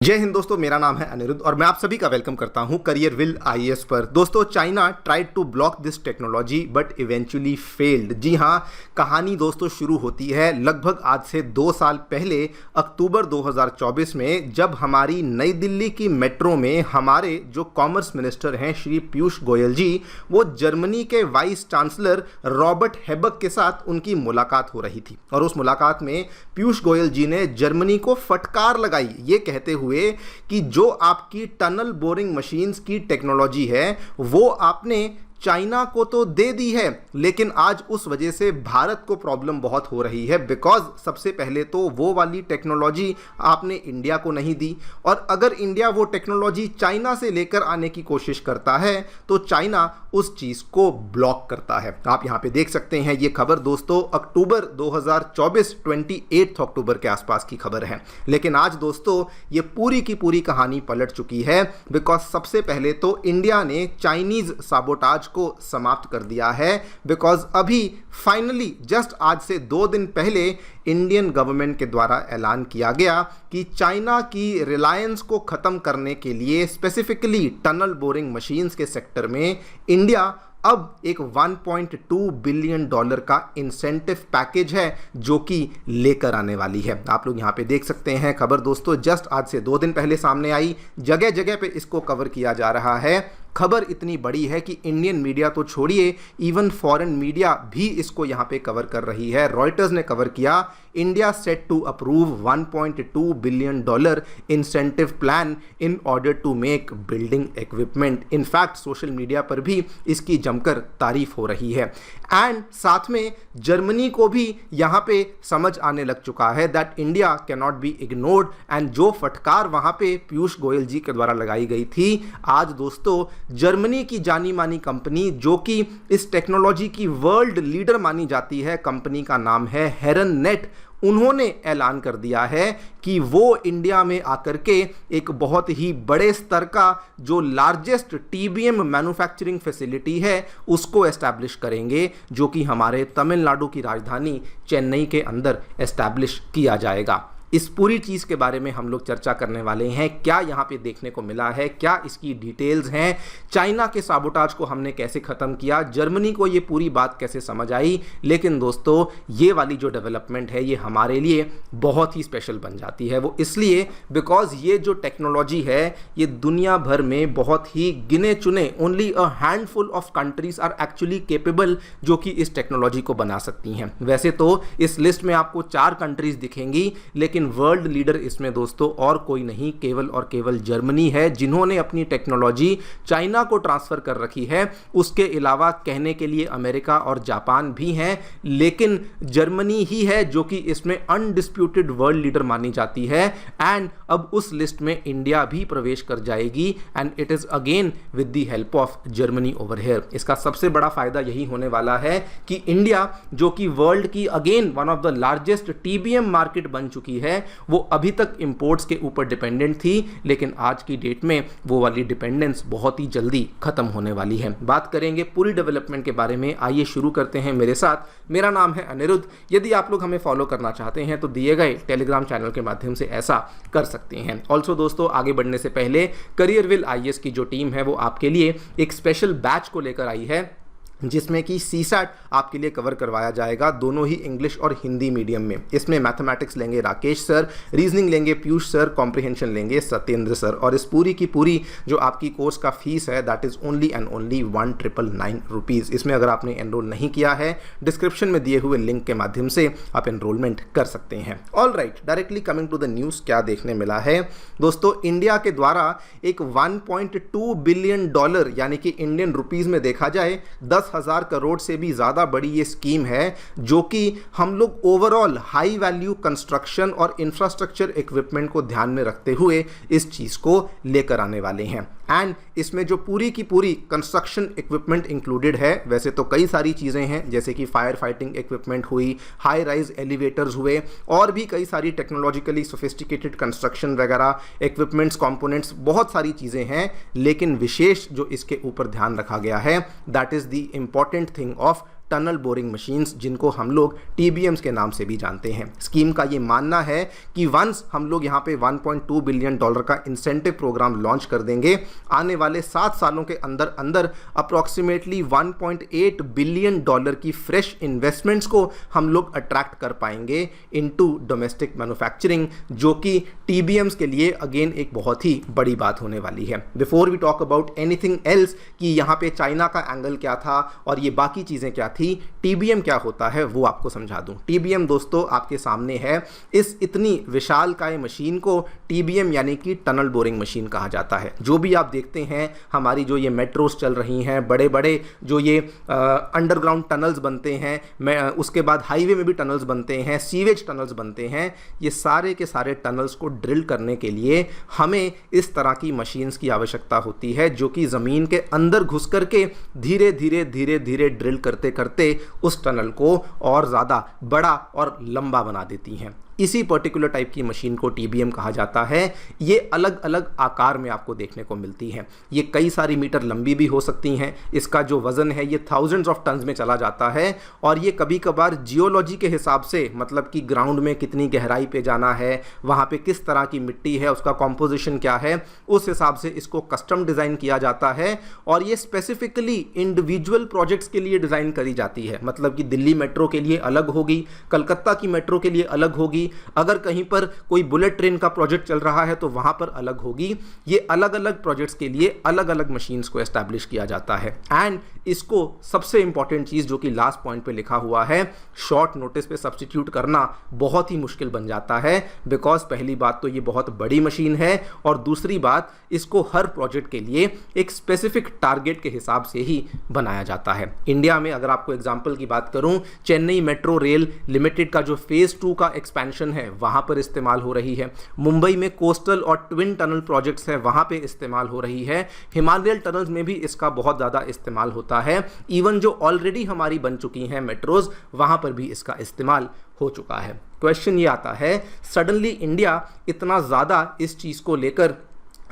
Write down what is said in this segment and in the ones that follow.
जय हिंद दोस्तों, मेरा नाम है अनिरुद्ध और मैं आप सभी का वेलकम करता हूं करियर विल आईएएस पर। दोस्तों, China tried to block this technology but eventually failed. जी हां, कहानी दोस्तों शुरू होती है लगभग आज से 2 साल पहले अक्टूबर 2024 में, जब हमारी नई दिल्ली की मेट्रो में हमारे जो कॉमर्स मिनिस्टर हैं श्री पीयूष गोयल जी, वो जर्मनी के वाइस चांसलर रॉबर्ट हेबक के साथ उनकी मुलाकात हो रही थी। और उस मुलाकात में पीयूष गोयल जी ने जर्मनी को फटकार लगाई, ये कहते हुए कि जो आपकी टनल बोरिंग मशीन्स की टेक्नोलॉजी है वो आपने चाइना को तो दे दी है, लेकिन आज उस वजह से भारत को प्रॉब्लम बहुत हो रही है। बिकॉज सबसे पहले तो वो वाली टेक्नोलॉजी आपने इंडिया को नहीं दी, और अगर इंडिया वो टेक्नोलॉजी चाइना से लेकर आने की कोशिश करता है तो चाइना उस चीज़ को ब्लॉक करता है। आप यहाँ पे देख सकते हैं, ये खबर दोस्तों अक्टूबर 2024 28 अक्टूबर के आसपास की खबर है। लेकिन आज दोस्तों ये पूरी की पूरी कहानी पलट चुकी है। बिकॉज सबसे पहले तो इंडिया ने चाइनीज साबोटाज को समाप्त कर दिया है। बिकॉज अभी फाइनली जस्ट आज से 2 दिन पहले इंडियन गवर्नमेंट के द्वारा ऐलान किया गया कि चाइना की रिलायंस को ख़त्म करने के लिए स्पेसिफिकली टनल बोरिंग मशीन्स के सेक्टर में इंडिया अब एक $1.2 बिलियन का इंसेंटिव पैकेज है जो कि लेकर आने वाली है। आप लोग यहाँ पे देख सकते हैं खबर दोस्तों, जस्ट आज से 2 दिन पहले सामने आई। जगह जगह पे इसको कवर किया जा रहा है। खबर इतनी बड़ी है कि इंडियन मीडिया तो छोड़िए, इवन फॉरेन मीडिया भी इसको यहाँ पे कवर कर रही है। रॉयटर्स ने कवर किया, India set to approve $1.2 billion incentive plan in order to make building equipment. In fact social media पर भी इसकी जमकर तारीफ हो रही है। एंड साथ में जर्मनी को भी यहाँ पे समझ आने लग चुका है that India can not be ignored. And जो फटकार वहाँ पे पीयूष गोयल जी के द्वारा लगाई गई थी, आज दोस्तों जर्मनी की जानी मानी कंपनी जो कि इस टेक्नोलॉजी की वर्ल्ड लीडर मानी जाती है, कंपनी का नाम है हेरन नेट, उन्होंने ऐलान कर दिया है कि वो इंडिया में आकर के एक बहुत ही बड़े स्तर का जो लार्जेस्ट टीबीएम मैन्युफैक्चरिंग फैसिलिटी है उसको एस्टैब्लिश करेंगे, जो कि हमारे तमिलनाडु की राजधानी चेन्नई के अंदर एस्टैब्लिश किया जाएगा। इस पूरी चीज़ के बारे में हम लोग चर्चा करने वाले हैं। क्या यहाँ पे देखने को मिला है, क्या इसकी डिटेल्स हैं, चाइना के साबोटाज को हमने कैसे ख़त्म किया, जर्मनी को ये पूरी बात कैसे समझ आई। लेकिन दोस्तों ये वाली जो डेवलपमेंट है ये हमारे लिए बहुत ही स्पेशल बन जाती है। वो इसलिए बिकॉज ये जो टेक्नोलॉजी है ये दुनिया भर में बहुत ही गिने चुने, only a handful of countries are actually capable जो कि इस टेक्नोलॉजी को बना सकती हैं। वैसे तो इस लिस्ट में आपको 4 कंट्रीज दिखेंगी, लेकिन वर्ल्ड लीडर इसमें दोस्तों और कोई नहीं, केवल और केवल जर्मनी है जिन्होंने अपनी टेक्नोलॉजी चाइना को ट्रांसफर कर रखी है। उसके अलावा कहने के लिए अमेरिका और जापान भी हैं, लेकिन जर्मनी ही है जो कि इसमें अनडिस्प्यूटेड वर्ल्ड लीडर मानी जाती है। एंड अब उस लिस्ट में इंडिया भी प्रवेश कर जाएगी, and it is again with the help of Germany over here. इसका सबसे बड़ा फायदा यही होने वाला है कि इंडिया जो कि वर्ल्ड की again one of the largest TBM market बन चुकी है, वो अभी तक इंपोर्ट्स के ऊपर डिपेंडेंट थी, लेकिन आज की डेट में वो वाली डिपेंडेंस बहुत ही जल्दी खत्म होने वाली है। बात करेंगे पूरी डेवलपमेंट के बारे में। आइए शुरू करते हैं मेरे साथ। मेरा नाम है अनिरुद्ध। यदि आप लोग हमें फॉलो करना चाहते हैं तो दिए गए टेलीग्राम चैनल के माध्यम से ऐसा कर सकते हैं। ऑल्सो दोस्तों, आगे बढ़ने से पहले करियर विल आईएएस की जो टीम है वो आपके लिए एक स्पेशल बैच को लेकर आई है, जिसमें कि सीसैट आपके लिए कवर करवाया जाएगा, दोनों ही इंग्लिश और हिंदी मीडियम में। इसमें मैथमेटिक्स लेंगे राकेश सर, रीजनिंग लेंगे पीयूष सर, कॉम्प्रिहेंशन लेंगे सत्येंद्र सर। और इस पूरी की पूरी जो आपकी कोर्स का फीस है that is only and only 1999 rupees. इसमें अगर आपने एनरोल नहीं किया है, डिस्क्रिप्शन में दिए हुए लिंक के माध्यम से आप एनरोलमेंट कर सकते हैं। All right, directly coming to the news, क्या देखने मिला है दोस्तों, इंडिया के द्वारा एक $1.2 बिलियन यानी कि इंडियन रुपीज़ में देखा जाए 10,000 करोड़ से भी ज़्यादा बड़ी ये स्कीम है, जो कि हम लोग ओवरऑल हाई वैल्यू कंस्ट्रक्शन और इंफ्रास्ट्रक्चर इक्विपमेंट को ध्यान में रखते हुए इस चीज़ को लेकर आने वाले हैं। एंड इसमें जो पूरी की पूरी कंस्ट्रक्शन इक्विपमेंट इंक्लूडेड है, वैसे तो कई सारी चीज़ें हैं जैसे कि फायर फाइटिंग इक्विपमेंट हुई, हाई राइज एलिवेटर्स हुए, और भी कई सारी टेक्नोलॉजिकली सोफिस्टिकेटेड कंस्ट्रक्शन वगैरह इक्विपमेंट्स, कंपोनेंट्स, बहुत सारी चीज़ें हैं। लेकिन विशेष जो इसके ऊपर ध्यान रखा गया है that is the important thing of tunnel boring machines, जिनको हम लोग TBMs के नाम से भी जानते हैं। स्कीम का ये मानना है कि वंस हम लोग यहाँ पे $1.2 बिलियन का इंसेंटिव प्रोग्राम लॉन्च कर देंगे, आने वाले 7 सालों के अंदर अंदर अप्रॉक्सीमेटली $1.8 बिलियन की फ्रेश इन्वेस्टमेंट्स को हम लोग अट्रैक्ट कर पाएंगे इनटू डोमेस्टिक मैन्युफैक्चरिंग, जो कि TBMs के लिए अगेन एक बहुत ही बड़ी बात होने वाली है। Before we talk about anything else कि यहाँ पे चाइना का एंगल क्या था और ये बाकी चीज़ें क्या थी, TBM क्या होता है वो आपको समझा दूं। TBM दोस्तों आपके सामने है। इस इतनी विशालकाय मशीन को TBM यानी कि टनल बोरिंग मशीन कहा जाता है। जो भी आप देखते हैं हमारी जो ये मेट्रोस चल रही हैं, बड़े बड़े जो ये अंडरग्राउंड टनल्स बनते हैं, उसके बाद हाईवे में भी टनल्स बनते हैं, सीवेज टनल्स बनते हैं, ये सारे के सारे टनल्स को ड्रिल करने के लिए हमें इस तरह की मशीन्स की आवश्यकता होती है, जो कि ज़मीन के अंदर घुस करके धीरे धीरे धीरे धीरे ड्रिल करते करते उस टनल को और ज़्यादा बड़ा और लंबा बना देती हैं। इसी पर्टिकुलर टाइप की मशीन को TBM कहा जाता है। ये अलग अलग आकार में आपको देखने को मिलती हैं। ये कई सारी मीटर लंबी भी हो सकती हैं। इसका जो वज़न है ये थाउजेंड्स ऑफ टन्स में चला जाता है और ये कभी कभार जियोलॉजी के हिसाब से, मतलब कि ग्राउंड में कितनी गहराई पे जाना है, वहाँ पे किस तरह की मिट्टी है, उसका कॉम्पोजिशन क्या है, उस हिसाब से इसको कस्टम डिज़ाइन किया जाता है और ये स्पेसिफिकली इंडिविजुअल प्रोजेक्ट्स के लिए डिज़ाइन करी जाती है। मतलब कि दिल्ली मेट्रो के लिए अलग होगी, कलकत्ता की मेट्रो के लिए अलग होगी, अगर कहीं पर कोई बुलेट ट्रेन का प्रोजेक्ट चल रहा है तो वहां पर अलग होगी। ये अलग अलग प्रोजेक्ट्स के लिए अलग अलग मशीन्स को एस्टैब्लिश किया जाता है। एंड इसको सबसे इंपॉर्टेंट चीज जो कि लास्ट पॉइंट पे लिखा हुआ है, शॉर्ट नोटिस पे सब्स्टिट्यूट करना बहुत ही मुश्किल बन जाता है, बिकॉज पहली बात तो ये बहुत बड़ी मशीन है और दूसरी बात इसको हर प्रोजेक्ट के लिए एक स्पेसिफिक टारगेट के हिसाब से ही बनाया जाता है। इंडिया में अगर आपको एग्जांपल की बात करूं, चेन्नई मेट्रो रेल लिमिटेड का जो फेज 2 का एक्सपेंशन है वहां पर इस्तेमाल हो रही है। मुंबई में कोस्टल और ट्विन टनल प्रोजेक्ट्स हैं, वहां पे इस्तेमाल हो रही है। हिमालयन टनल्स में भी इसका बहुत ज़्यादा इस्तेमाल होता है। इवन जो ऑलरेडी हमारी बन चुकी हैं मेट्रोज, वहां पर भी इसका इस्तेमाल हो चुका है। क्वेश्चन ये आता है, सडनली इंडिया इतना ज़्यादा इस चीज़ को लेकर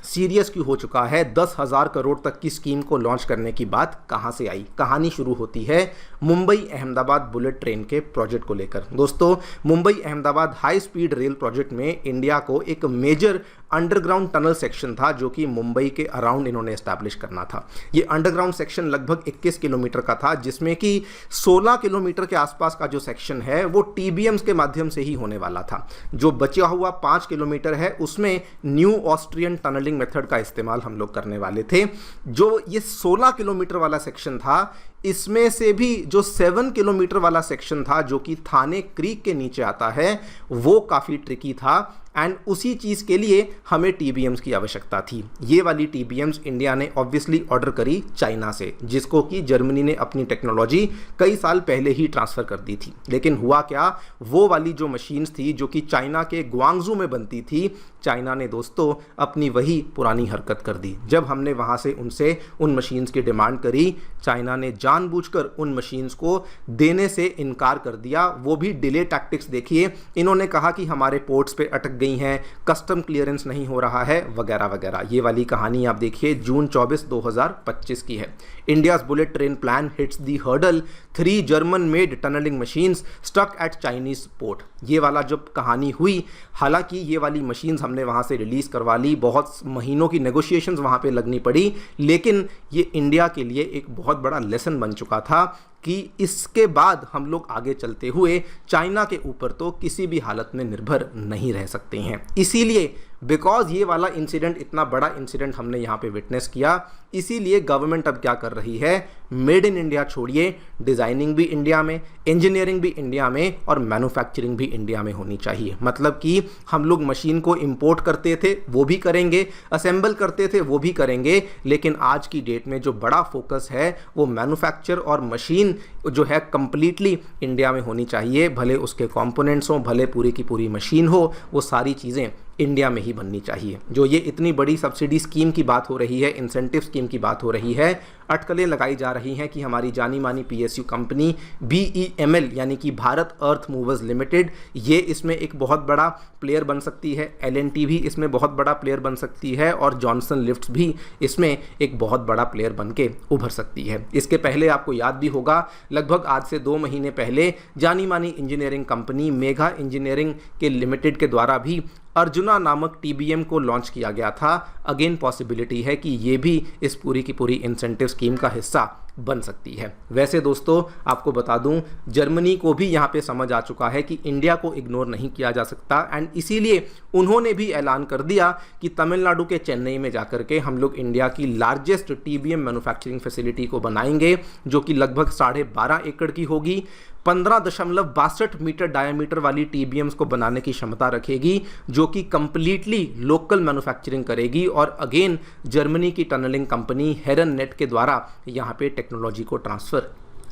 सीरियस क्यों हो चुका है? 10,000 करोड़ तक की स्कीम को लॉन्च करने की बात कहां से आई? कहानी शुरू होती है मुंबई अहमदाबाद बुलेट ट्रेन के प्रोजेक्ट को लेकर। दोस्तों, Mumbai Ahmedabad high speed rail project में इंडिया को एक मेजर अंडरग्राउंड टनल सेक्शन था जो कि मुंबई के अराउंड इन्होंने एस्टैब्लिश करना था। ये अंडरग्राउंड सेक्शन लगभग 21 किलोमीटर का था, जिसमें कि 16 किलोमीटर के आसपास का जो सेक्शन है वो TBMs के माध्यम से ही होने वाला था। जो बचा हुआ 5 किलोमीटर है उसमें न्यू ऑस्ट्रियन टनलिंग मेथड का इस्तेमाल हम लोग करने वाले थे। जो ये 16 किलोमीटर वाला सेक्शन था, इसमें से भी जो 7 किलोमीटर वाला सेक्शन था जो कि थाने क्रीक के नीचे आता है, वो काफ़ी ट्रिकी था एंड उसी चीज़ के लिए हमें TBMs की आवश्यकता थी। ये वाली TBMs इंडिया ने ऑब्वियसली ऑर्डर करी चाइना से, जिसको कि जर्मनी ने अपनी टेक्नोलॉजी कई साल पहले ही ट्रांसफ़र कर दी थी। लेकिन हुआ क्या, वो वाली जो मशीन्स थी जो कि चाइना के ग्वांगजू में बनती थी, चाइना ने दोस्तों अपनी वही पुरानी हरकत कर दी। जब हमने वहाँ से उनसे उन मशीन्स की डिमांड करी, चाइना ने जानबूझकर उन मशीन्स को देने से इनकार कर दिया। वो भी डिले टैक्टिक्स देखिए, इन्होंने कहा कि हमारे पोर्ट्स पे अटक गई हैं, कस्टम क्लियरेंस नहीं हो रहा है, वगैरह वगैरह। ये वाली कहानी आप देखिए जून 24, 2025 की है। India's bullet train plan hits the hurdle, 3 German made tunnelling machines stuck at Chinese port. ये वाला जब कहानी हुई, हालांकि ये वाली मशीन्स हमने वहाँ से रिलीज़ करवा ली, बहुत महीनों की नेगोशिएशंस वहाँ पे लगनी पड़ी, लेकिन ये इंडिया के लिए एक बहुत बड़ा लेसन बन चुका था कि इसके बाद हम लोग आगे चलते हुए चाइना के ऊपर तो किसी भी हालत में निर्भर नहीं रह सकते हैं। इसीलिए बिकॉज ये वाला इंसिडेंट, इतना बड़ा इंसिडेंट हमने यहाँ पे विटनेस किया, इसीलिए गवर्नमेंट अब क्या कर रही है, मेड इन इंडिया छोड़िए, डिज़ाइनिंग भी इंडिया में, इंजीनियरिंग भी इंडिया में और मैन्युफैक्चरिंग भी इंडिया में होनी चाहिए। मतलब कि हम लोग मशीन को इंपोर्ट करते थे वो भी करेंगे, असेंबल करते थे वो भी करेंगे, लेकिन आज की डेट में जो बड़ा फोकस है वो मैन्युफैक्चर और मशीन जो है कंप्लीटली इंडिया में होनी चाहिए। भले उसके कंपोनेंट्स हों, भले पूरी की पूरी मशीन हो, वो सारी चीज़ें इंडिया में ही बननी चाहिए। जो ये इतनी बड़ी सब्सिडी स्कीम की बात हो रही है, इंसेंटिव स्कीम की बात हो रही है, अटकलें लगाई जा रही हैं कि हमारी जानी मानी PSU कंपनी BEML यानी कि भारत अर्थ मूवर्स लिमिटेड, ये इसमें एक बहुत बड़ा प्लेयर बन सकती है, L&T भी इसमें बहुत बड़ा प्लेयर बन सकती है और जॉनसन लिफ्ट्स भी इसमें एक बहुत बड़ा प्लेयर बन के उभर सकती है। इसके पहले आपको याद भी होगा, लगभग आज से 2 महीने पहले जानी मानी इंजीनियरिंग कंपनी मेघा इंजीनियरिंग के लिमिटेड के द्वारा भी अर्जुना नामक TBM को लॉन्च किया गया था। अगेन पॉसिबिलिटी है कि ये भी इस पूरी की पूरी इंसेंटिव स्कीम का हिस्सा बन सकती है। वैसे दोस्तों आपको बता दूं, जर्मनी को भी यहाँ पे समझ आ चुका है कि इंडिया को इग्नोर नहीं किया जा सकता एंड इसीलिए उन्होंने भी ऐलान कर दिया कि तमिलनाडु के चेन्नई में जाकर के हम लोग इंडिया की लार्जेस्ट TBM मैन्युफैक्चरिंग फैसिलिटी को बनाएंगे, जो कि लगभग 12.5 एकड़ की होगी। 15.62 मीटर डायमीटर वाली TBMs को बनाने की क्षमता रखेगी, जो कि कंप्लीटली लोकल मैन्युफैक्चरिंग करेगी और अगेन जर्मनी की टनलिंग कंपनी हेरन नेट के द्वारा यहाँ पे टेक्नोलॉजी को ट्रांसफ़र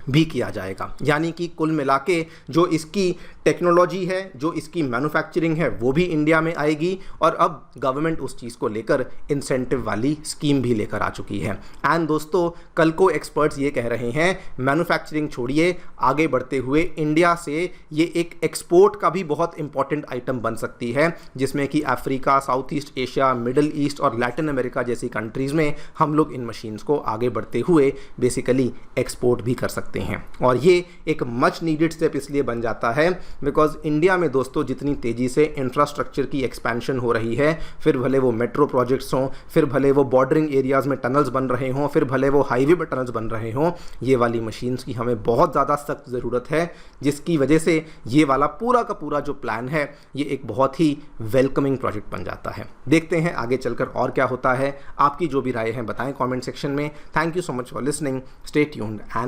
भी किया जाएगा। यानी कि कुल मिला के जो इसकी टेक्नोलॉजी है, जो इसकी मैन्युफैक्चरिंग है, वो भी इंडिया में आएगी और अब गवर्नमेंट उस चीज़ को लेकर इंसेंटिव वाली स्कीम भी लेकर आ चुकी है। एंड दोस्तों कल को एक्सपर्ट्स ये कह रहे हैं, मैन्युफैक्चरिंग छोड़िए, आगे बढ़ते हुए इंडिया से ये एक एक्सपोर्ट का भी बहुत इंपॉर्टेंट आइटम बन सकती है, जिसमें कि Africa, south east Asia, middle east और लैटिन अमेरिका जैसी कंट्रीज़ में हम लोग इन मशीन्स को आगे बढ़ते हुए बेसिकली एक्सपोर्ट भी कर सकते हैं। और ये एक मच नीडेड स्टेप इसलिए बन जाता है बिकॉज इंडिया में दोस्तों जितनी तेज़ी से इंफ्रास्ट्रक्चर की एक्सपेंशन हो रही है, फिर भले वो मेट्रो प्रोजेक्ट्स हों, फिर भले वो बॉर्डरिंग एरियाज़ में टनल्स बन रहे हों, फिर भले वो हाईवे पर टनल्स बन रहे हों, ये वाली मशीन्स की हमें बहुत ज़्यादा सख्त ज़रूरत है, जिसकी वजह से ये वाला पूरा का पूरा जो प्लान है ये एक बहुत ही वेलकमिंग प्रोजेक्ट बन जाता है। देखते हैं आगे चलकर और क्या होता है। आपकी जो भी राय है बताएं कमेंट सेक्शन में। Thank you so much for listening, stay tuned and